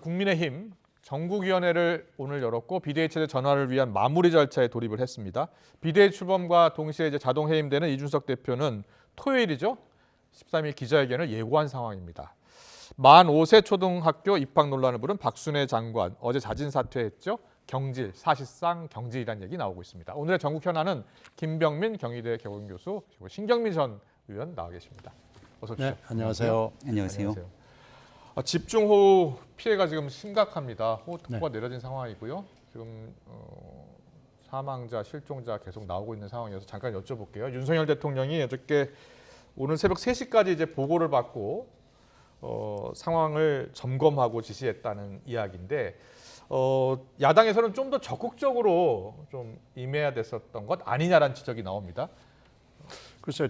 국민의힘 전국위원회를 오늘 열었고 비대위 체제 전환을 위한 마무리 절차에 돌입을 했습니다. 비대위 출범과 동시에 이제 자동 해임되는 이준석 대표는 토요일이죠. 13일 기자회견을 예고한 상황입니다. 만 5세 초등학교 입학 논란을 부른 박순애 장관 어제 자진 사퇴했죠. 경질, 사실상 경질이라는 얘기 나오고 있습니다. 오늘의 전국 현안은 김병민 경희대 개공교수 그리고 신경민 전 의원 나와 계십니다. 어서 오십시오. 네, 안녕하세요. 안녕하세요. 집중호우 피해가 지금 심각합니다. 호우특보가 내려진 상황이고요. 지금 사망자, 실종자 계속 나오고 있는 상황이어서 잠깐 여쭤볼게요. 윤석열 대통령이 어저께 오늘 새벽 3시까지 이제 보고를 받고 상황을 점검하고 지시했다는 이야기인데 야당에서는 좀 더 적극적으로 좀 임해야 됐었던 것 아니냐라는 지적이 나옵니다. 글쎄요,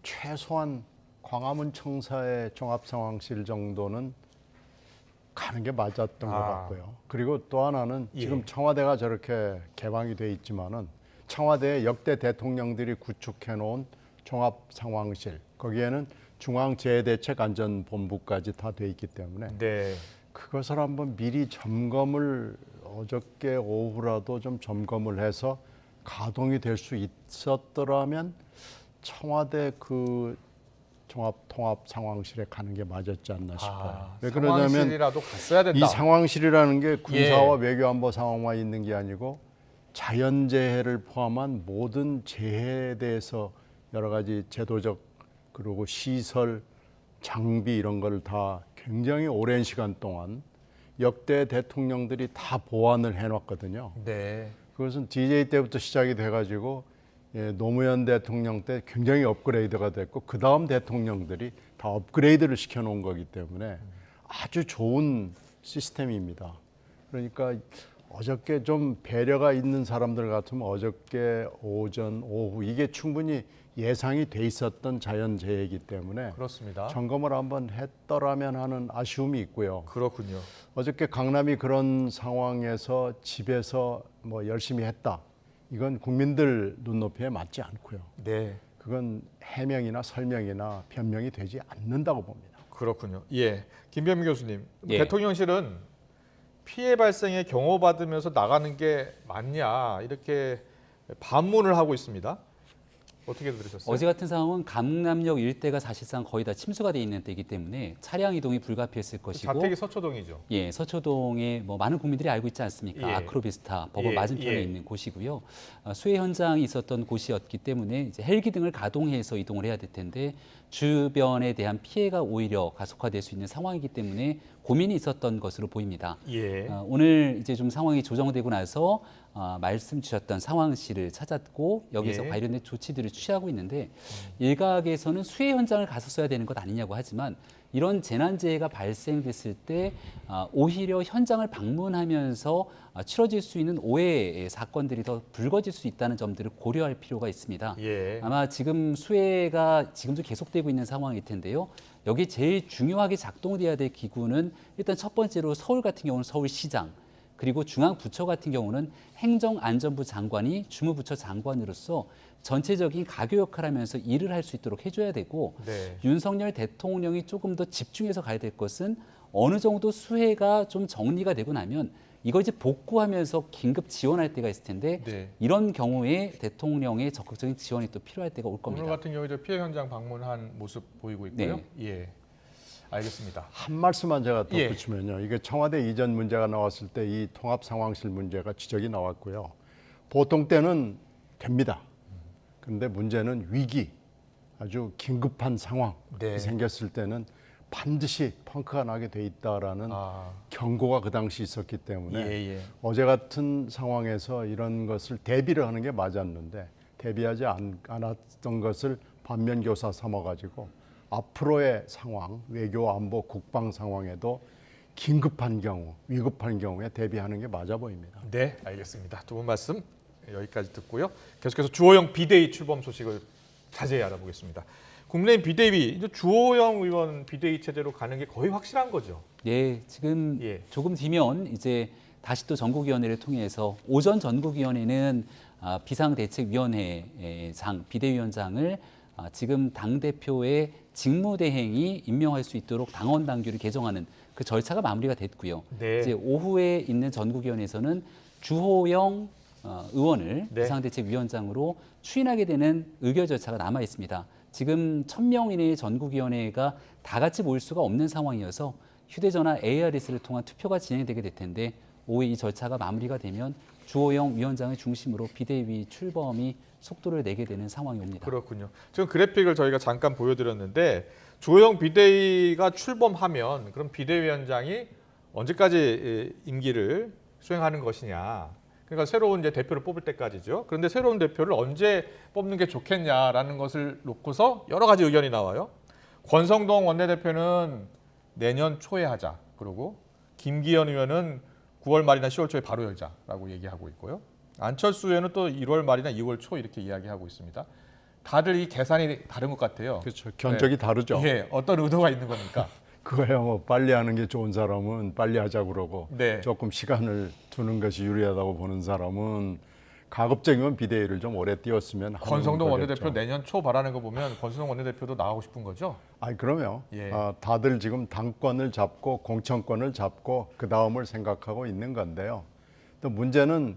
최소한 광화문 청사의 종합상황실 정도는 가는 게 맞았던 것 같고요. 그리고 또 하나는 지금 청와대가 저렇게 개방이 돼 있지만은 청와대에 역대 대통령들이 구축해 놓은 종합상황실 거기에는 중앙재해대책안전본부까지 다 돼 있기 때문에 그것을 한번 미리 점검을 어저께 오후라도 좀 점검을 해서 가동이 될 수 있었더라면 청와대 그 종합통합상황실에 가는 게 맞았지 않나 싶어요. 왜 그러냐면 상황실이라도 갔어야 된다. 이 상황실이라는 게 군사와 외교안보 상황만 있는 게 아니고 자연재해를 포함한 모든 재해에 대해서 여러 가지 제도적 그리고 시설, 장비 이런 걸 다 굉장히 오랜 시간 동안 역대 대통령들이 다 보완을 해놨거든요. 그것은 DJ 때부터 시작이 돼가지고 노무현 대통령 때 굉장히 업그레이드가 됐고 그 다음 대통령들이 다 업그레이드를 시켜놓은 거기 때문에 아주 좋은 시스템입니다. 그러니까 어저께 좀 배려가 있는 사람들 같으면 어저께 오전, 오후 이게 충분히 예상이 돼 있었던 자연재해이기 때문에 그렇습니다. 점검을 한번 했더라면 하는 아쉬움이 있고요. 그렇군요. 어저께 강남이 그런 상황에서 집에서 뭐 열심히 했다. 이건 국민들 눈높이에 맞지 않고요. 그건 해명이나 설명이나 변명이 되지 않는다고 봅니다. 그렇군요. 김병민 교수님, 대통령실은 피해 발생에 경호받으면서 나가는 게 맞냐 이렇게 반문을 하고 있습니다. 어떻게 들으셨어요? 어제 같은 상황은 강남역 일대가 사실상 거의 다 침수가 돼 있는 때이기 때문에 차량 이동이 불가피했을 것이고 자택이 서초동이죠. 서초동에 뭐 많은 국민들이 알고 있지 않습니까? 아크로비스타 법원 맞은편에 있는 곳이고요. 수해 현장이 있었던 곳이었기 때문에 이제 헬기 등을 가동해서 이동을 해야 될 텐데 주변에 대한 피해가 오히려 가속화될 수 있는 상황이기 때문에 고민이 있었던 것으로 보입니다. 오늘 이제 좀 상황이 조정되고 나서 말씀 주셨던 상황실을 찾았고 여기서 관련된 조치들을 취하고 있는데 일각에서는 수해 현장을 갔었어야 되는 것 아니냐고 하지만 이런 재난재해가 발생됐을 때 오히려 현장을 방문하면서 치러질 수 있는 오해의 사건들이 더 불거질 수 있다는 점들을 고려할 필요가 있습니다. 아마 지금 수해가 지금도 계속되고 있는 상황일 텐데요. 여기 제일 중요하게 작동돼야 될 기구는 일단 첫 번째로 서울 같은 경우는 서울시장, 그리고 중앙부처 같은 경우는 행정안전부 장관이 주무부처 장관으로서 전체적인 가교 역할을 하면서 일을 할 수 있도록 해줘야 되고 윤석열 대통령이 조금 더 집중해서 가야 될 것은 어느 정도 수해가 좀 정리가 되고 나면 이걸 이제 복구하면서 긴급 지원할 때가 있을 텐데 이런 경우에 대통령의 적극적인 지원이 또 필요할 때가 올 겁니다. 오늘 같은 경우에 피해 현장 방문한 모습 보이고 있고요. 알겠습니다. 한 말씀만 제가 덧붙이면요. 이게 청와대 이전 문제가 나왔을 때 이 통합상황실 문제가 지적이 나왔고요. 보통 때는 됩니다. 그런데 문제는 위기, 아주 긴급한 상황이 생겼을 때는 반드시 펑크가 나게 돼 있다라는 경고가 그 당시 있었기 때문에 어제 같은 상황에서 이런 것을 대비를 하는 게 맞았는데 대비하지 않았던 것을 반면교사 삼아가지고 앞으로의 상황, 외교, 안보, 국방 상황에도 긴급한 경우, 위급한 경우에 대비하는 게 맞아 보입니다. 알겠습니다. 두 분 말씀 여기까지 듣고요. 계속해서 주호영 비대위 출범 소식을 자세히 알아보겠습니다. 국민의힘 비대위, 이제 주호영 의원 비대위 체제로 가는 게 거의 확실한 거죠? 지금 조금 뒤면 이제 다시 또 전국위원회를 통해서 오전 전국위원회는 비상대책위원회장, 비대위원장을 지금 당대표의 직무대행이 임명할 수 있도록 당원 당규를 개정하는 그 절차가 마무리가 됐고요. 네. 이제 오후에 있는 전국위원회에서는 주호영 의원을 네. 비상대책위원장으로 추인하게 되는 의결 절차가 남아 있습니다. 지금 1,000명 이내의 전국위원회가 다 같이 모일 수가 없는 상황이어서 휴대전화 ARS를 통한 투표가 진행되게 될 텐데 오후 이 절차가 마무리가 되면 주호영 위원장을 중심으로 비대위 출범이 속도를 내게 되는 상황이 옵니다. 그렇군요. 지금 그래픽을 저희가 잠깐 보여드렸는데 주호영 비대위가 출범하면 그럼 비대위원장이 언제까지 임기를 수행하는 것이냐. 그러니까 새로운 이제 대표를 뽑을 때까지죠. 그런데 새로운 대표를 언제 뽑는 게 좋겠냐라는 것을 놓고서 여러 가지 의견이 나와요. 권성동 원내대표는 내년 초에 하자. 그리고 김기현 의원은 9월 말이나 10월 초에 바로 열자라고 얘기하고 있고요. 안철수 의원은 또 1월 말이나 2월 초 이렇게 이야기하고 있습니다. 다들 이 계산이 다른 것 같아요. 그렇죠. 견적이 다르죠. 예, 어떤 의도가 있는 겁니까? 그거야 뭐 빨리 하는 게 좋은 사람은 빨리 하자 그러고 네. 조금 시간을 두는 것이 유리하다고 보는 사람은 가급적이면 비대위를 좀 오래 띄웠으면 하는 권성동 거겠죠. 원내대표 내년 초 바라는 거 보면 권성동 원내대표도 나가고 싶은 거죠? 아니 그러면 예. 다들 지금 당권을 잡고 공천권을 잡고 그 다음을 생각하고 있는 건데요. 또 문제는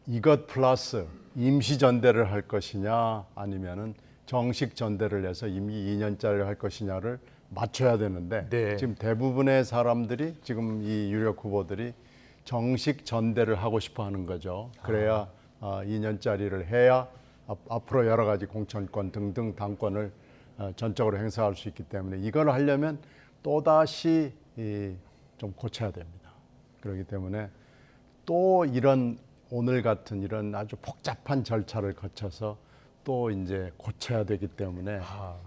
이것 플러스 임시 전대를 할 것이냐 아니면은 정식 전대를 해서 임기 2년짜리를 할 것이냐를 맞춰야 되는데 네. 지금 대부분의 사람들이 지금 이 유력 후보들이 정식 전대를 하고 싶어 하는 거죠. 그래야 2년짜리를 해야 앞으로 여러 가지 공천권 등등 당권을 전적으로 행사할 수 있기 때문에 이걸 하려면 또다시 좀 고쳐야 됩니다. 그렇기 때문에 또 이런 오늘 같은 이런 아주 복잡한 절차를 거쳐서 또 이제 고쳐야 되기 때문에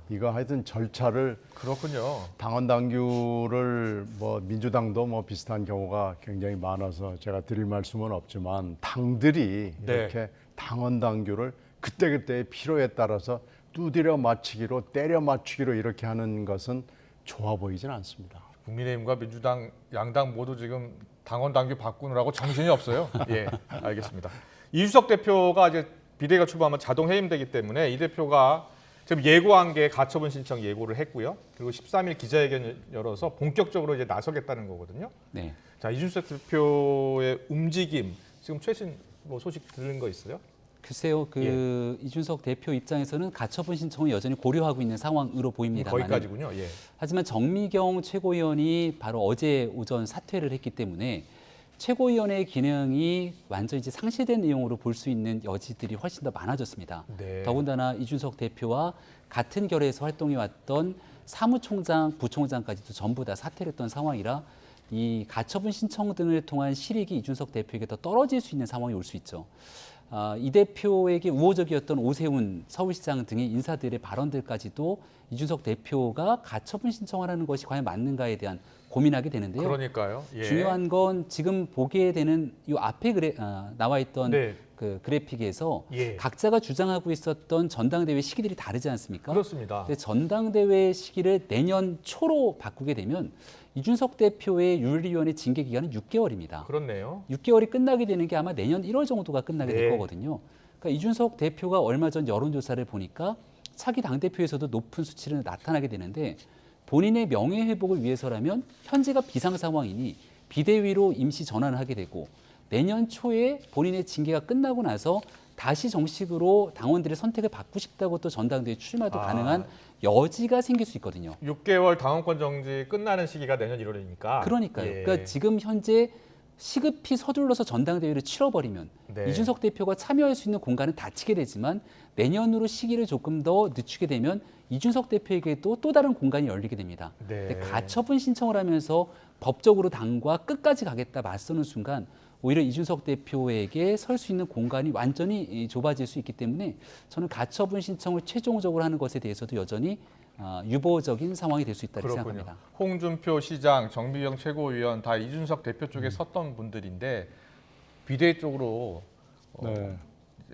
이거 하여튼 절차를 그렇군요. 당원 당규를 뭐 민주당도 뭐 비슷한 경우가 굉장히 많아서 제가 드릴 말씀은 없지만 당들이 네. 이렇게 당원 당규를 그때그때의 필요에 따라서 두드려 맞추기로 때려 맞추기로 이렇게 하는 것은 좋아 보이진 않습니다. 국민의힘과 민주당 양당 모두 지금 당원 당규 바꾸느라고 정신이 없어요. 예, 알겠습니다. 이준석 대표가 이제 비대위가 출범하면 자동 해임되기 때문에 이 대표가 지금 예고한 게 가처분 신청 예고를 했고요. 그리고 13일 기자회견 열어서 본격적으로 이제 나서겠다는 거거든요. 네. 자, 이준석 대표의 움직임 지금 최신 뭐 소식 들은 거 있어요? 글쎄요, 이준석 대표 입장에서는 가처분 신청을 여전히 고려하고 있는 상황으로 보입니다만 거기까지군요. 예. 하지만 정미경 최고위원이 바로 어제 오전 사퇴를 했기 때문에 최고위원회의 기능이 완전히 이제 상실된 내용으로 볼 수 있는 여지들이 훨씬 더 많아졌습니다. 네. 더군다나 이준석 대표와 같은 결에서 활동해왔던 사무총장, 부총장까지도 전부 다 사퇴를 했던 상황이라 이 가처분 신청 등을 통한 실익이 이준석 대표에게 더 떨어질 수 있는 상황이 올 수 있죠. 이 대표에게 우호적이었던 오세훈 서울시장 등의 인사들의 발언들까지도 이준석 대표가 가처분 신청하라는 것이 과연 맞는가에 대한 고민하게 되는데요. 그러니까요. 예. 중요한 건 지금 보게 되는 이 앞에 나와 있던 네. 그 그래픽에서 예. 각자가 주장하고 있었던 전당대회 시기들이 다르지 않습니까? 그렇습니다. 근데 전당대회 시기를 내년 초로 바꾸게 되면 이준석 대표의 윤리위원회 징계 기간은 6개월입니다. 그렇네요. 6개월이 끝나게 되는 게 아마 내년 1월 정도가 끝나게 네. 될 거거든요. 그러니까 이준석 대표가 얼마 전 여론조사를 보니까 차기 당대표에서도 높은 수치를 나타나게 되는데 본인의 명예 회복을 위해서라면 현재가 비상 상황이니 비대위로 임시 전환을 하게 되고 내년 초에 본인의 징계가 끝나고 나서 다시 정식으로 당원들의 선택을 받고 싶다고 또 전당대회 출마도 가능한 여지가 생길 수 있거든요. 6개월 당원권 정지 끝나는 시기가 내년 1월이니까. 그러니까요. 예. 그러니까 지금 현재 시급히 서둘러서 전당대회를 치러버리면 네. 이준석 대표가 참여할 수 있는 공간은 닫히게 되지만 내년으로 시기를 조금 더 늦추게 되면 이준석 대표에게도 또 다른 공간이 열리게 됩니다. 네. 근데 가처분 신청을 하면서 법적으로 당과 끝까지 가겠다 맞서는 순간 오히려 이준석 대표에게 설 수 있는 공간이 완전히 좁아질 수 있기 때문에 저는 가처분 신청을 최종적으로 하는 것에 대해서도 여전히 유보적인 상황이 될 수 있다고 그렇군요. 생각합니다. 홍준표 시장, 정미경 최고위원 다 이준석 대표 쪽에 섰던 분들인데 비대위 쪽으로 네.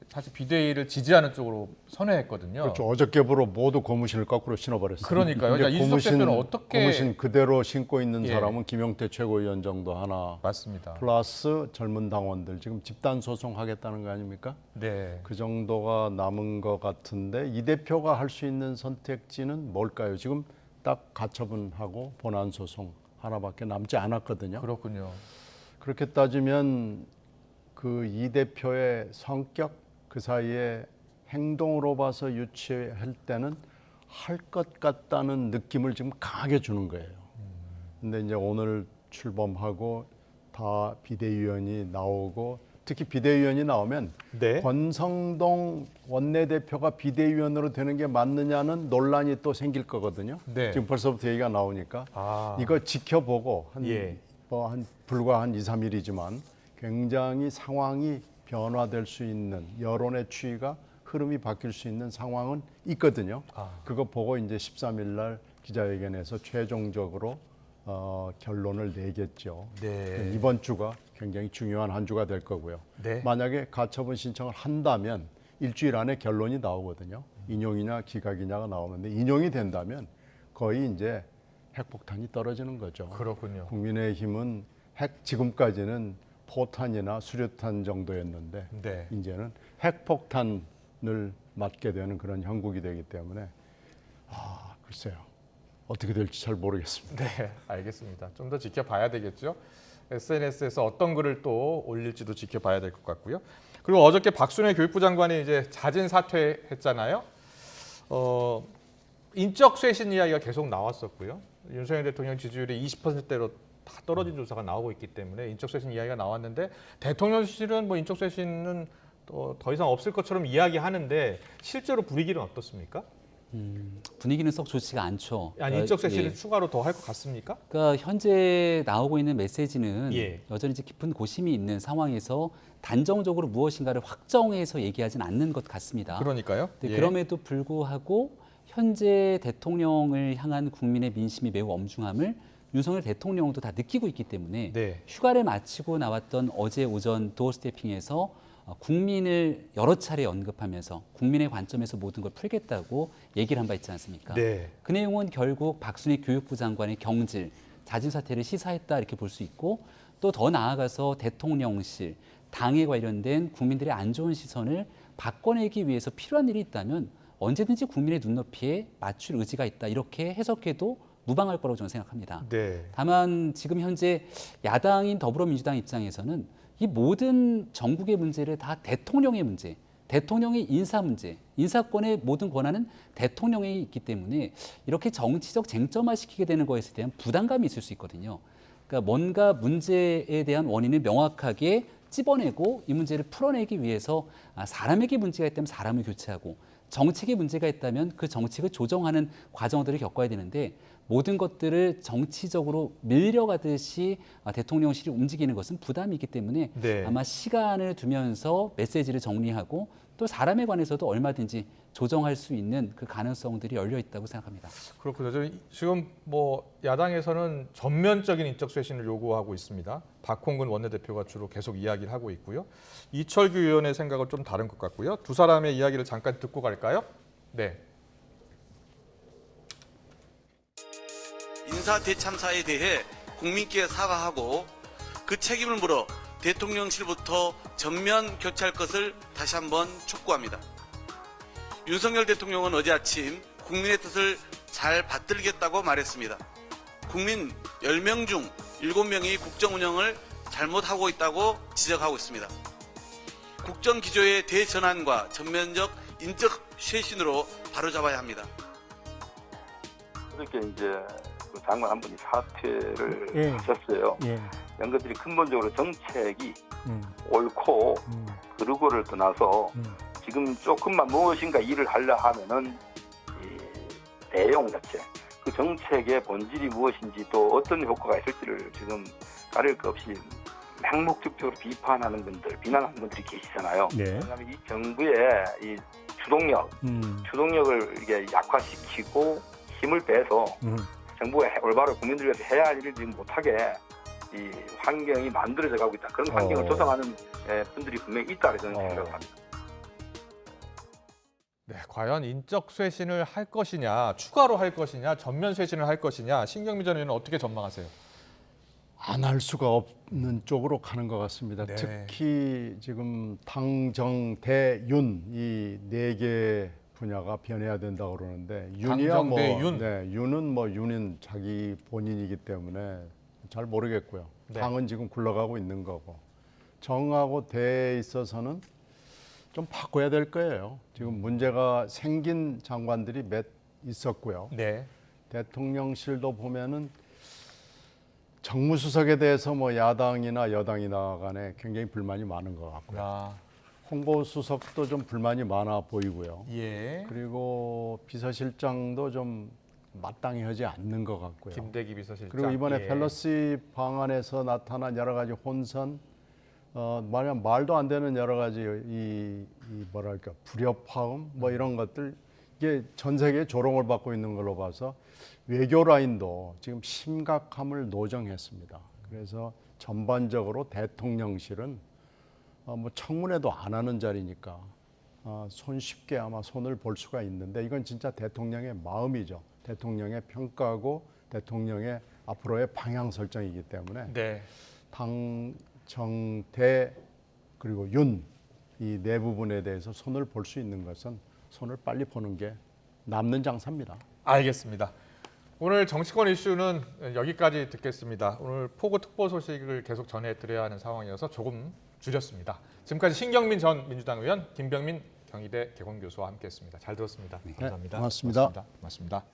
사실 비대위를 지지하는 쪽으로 선회했거든요. 그렇죠. 어저께부로 모두 고무신을 거꾸로 신어버렸어요. 그러니까요. 이제 이준석 대표는 어떻게 고무신 그대로 신고 있는 예. 사람은 김용태 최고위원 정도 하나 맞습니다. 플러스 젊은 당원들 지금 집단 소송하겠다는 거 아닙니까? 네. 그 정도가 남은 것 같은데 이 대표가 할 수 있는 선택지는 뭘까요? 지금 딱 가처분하고 본안 소송 하나밖에 남지 않았거든요. 그렇군요. 그렇게 따지면 그 이 대표의 성격 그 사이에 행동으로 봐서 유치할 때는 할 것 같다는 느낌을 지금 강하게 주는 거예요. 근데 이제 오늘 출범하고 다 비대위원이 나오고 특히 비대위원이 나오면 네. 권성동 원내대표가 비대위원으로 되는 게 맞느냐는 논란이 또 생길 거거든요. 네. 지금 벌써부터 얘기가 나오니까 아. 이거 지켜보고 예. 불과 한 2, 3일이지만 굉장히 상황이 변화될 수 있는 여론의 추이가 흐름이 바뀔 수 있는 상황은 있거든요. 아. 그거 보고 이제 13일 날 기자회견에서 최종적으로 결론을 내겠죠. 네. 이번 주가 굉장히 중요한 한 주가 될 거고요. 네. 만약에 가처분 신청을 한다면 일주일 안에 결론이 나오거든요. 인용이냐 기각이냐가 나오는데 인용이 된다면 거의 이제 핵폭탄이 떨어지는 거죠. 그렇군요. 국민의힘은 지금까지는 포탄이나 수류탄 정도였는데 네. 이제는 핵폭탄을 맞게 되는 그런 형국이 되기 때문에 글쎄요. 어떻게 될지 잘 모르겠습니다. 네, 알겠습니다. 좀 더 지켜봐야 되겠죠. SNS에서 어떤 글을 또 올릴지도 지켜봐야 될 것 같고요. 그리고 어저께 박순애 교육부 장관이 이제 자진 사퇴했잖아요. 인적 쇄신 이야기가 계속 나왔었고요. 윤석열 대통령 지지율이 20%대로 다 떨어진 조사가 나오고 있기 때문에 인적 쇄신 이야기가 나왔는데 대통령실은 뭐 인적 쇄신은 더 이상 없을 것처럼 이야기하는데 실제로 분위기는 어떻습니까? 분위기는 썩 좋지가 않죠. 아니, 인적 쇄신을 예. 추가로 더 할 것 같습니까? 그러니까 현재 나오고 있는 메시지는 예. 여전히 이제 깊은 고심이 있는 상황에서 단정적으로 무엇인가를 확정해서 얘기하진 않는 것 같습니다. 그러니까요. 네, 예. 그럼에도 불구하고 현재 대통령을 향한 국민의 민심이 매우 엄중함을 윤석열 대통령도 다 느끼고 있기 때문에 네. 휴가를 마치고 나왔던 어제 오전 도어 스태핑에서 국민을 여러 차례 언급하면서 국민의 관점에서 모든 걸 풀겠다고 얘기를 한 바 있지 않습니까? 네. 그 내용은 결국 박순애 교육부 장관의 경질, 자진 사퇴를 시사했다 이렇게 볼 수 있고 또 더 나아가서 대통령실, 당에 관련된 국민들의 안 좋은 시선을 바꿔내기 위해서 필요한 일이 있다면 언제든지 국민의 눈높이에 맞출 의지가 있다 이렇게 해석해도 무방할 거라고 저는 생각합니다. 네. 다만 지금 현재 야당인 더불어민주당 입장에서는 이 모든 전국의 문제를 다 대통령의 문제, 대통령의 인사 문제, 인사권의 모든 권한은 대통령에 있기 때문에 이렇게 정치적 쟁점화시키게 되는 것에 대한 부담감이 있을 수 있거든요. 그러니까 뭔가 문제에 대한 원인을 명확하게 찝어내고 이 문제를 풀어내기 위해서 사람에게 문제가 있다면 사람을 교체하고 정책에 문제가 있다면 그 정책을 조정하는 과정들을 겪어야 되는데 모든 것들을 정치적으로 밀려가듯이 대통령실이 움직이는 것은 부담이기 때문에 네. 아마 시간을 두면서 메시지를 정리하고 또 사람에 관해서도 얼마든지 조정할 수 있는 그 가능성들이 열려 있다고 생각합니다. 그렇군요. 지금 뭐 야당에서는 전면적인 인적 쇄신을 요구하고 있습니다. 박홍근 원내대표가 주로 계속 이야기를 하고 있고요. 이철규 의원의 생각은 좀 다른 것 같고요. 두 사람의 이야기를 잠깐 듣고 갈까요? 네. 인사 대참사에 대해 국민께 사과하고 그 책임을 물어 대통령실부터 전면 교체할 것을 다시 한번 촉구합니다. 윤석열 대통령은 어제 아침 국민의 뜻을 잘 받들겠다고 말했습니다. 국민 10명 중 7명이 국정 운영을 잘못하고 있다고 지적하고 있습니다. 국정 기조의 대전환과 전면적 인적 쇄신으로 바로잡아야 합니다. 그렇게 이제 그 장관 한 분이 사퇴를 하셨어요. 이런 것들이 근본적으로 정책이 옳고 그르고를 떠나서 지금 조금만 무엇인가 일을 하려 하면은 이 내용 자체, 그 정책의 본질이 무엇인지 또 어떤 효과가 있을지를 지금 가릴 것 없이 맹목적으로 비판하는 분들, 비난하는 분들이 계시잖아요. 네. 그다음에 이 정부의 이 추동력을 이게 약화시키고 힘을 빼서 정부가 올바로 국민들을 위해서 해야 할 일을 지금 못하게 이 환경이 만들어져 가고 있다. 그런 환경을 조성하는 분들이 분명히 있다고 저는 생각을 합니다. 네, 과연 인적 쇄신을 할 것이냐, 추가로 할 것이냐, 전면 쇄신을 할 것이냐, 신경미 전 의원은 어떻게 전망하세요? 안 할 수가 없는 쪽으로 가는 것 같습니다. 네. 특히 지금 당정대윤 이 네 개 분야가 변해야 된다고 그러는데 윤이야 뭐 당정대윤? 네, 윤은 뭐 윤인 자기 본인이기 때문에 잘 모르겠고요. 네. 당은 지금 굴러가고 있는 거고 정하고 대에 있어서는 좀 바꿔야 될 거예요. 지금 문제가 생긴 장관들이 몇 있었고요. 네. 대통령실도 보면은 정무수석에 대해서 뭐 야당이나 여당이나 간에 굉장히 불만이 많은 것 같고요. 아, 홍보수석도 좀 불만이 많아 보이고요. 예. 그리고 비서실장도 좀 마땅히 하지 않는 것 같고요. 김대기 비서실장. 그리고 이번에 예. 펠로시 방안에서 나타난 여러 가지 혼선, 말도 안 되는 여러 가지 이 뭐랄까 불협화음 뭐 이런 것들 이게 전 세계에 조롱을 받고 있는 걸로 봐서 외교 라인도 지금 심각함을 노정했습니다. 그래서 전반적으로 대통령실은 뭐 청문회도 안 하는 자리니까 손쉽게 아마 손을 볼 수가 있는데 이건 진짜 대통령의 마음이죠. 대통령의 평가고 대통령의 앞으로의 방향 설정이기 때문에 네. 당, 정, 대 그리고 윤 이 네 부분에 대해서 손을 볼 수 있는 것은 손을 빨리 보는 게 남는 장사입니다. 알겠습니다. 오늘 정치권 이슈는 여기까지 듣겠습니다. 오늘 폭우 특보 소식을 계속 전해드려야 하는 상황이어서 조금 줄였습니다. 지금까지 신경민 전 민주당 의원, 김병민 경희대 개공교수와 함께했습니다. 잘 들었습니다. 감사합니다. 고맙습니다. 고맙습니다.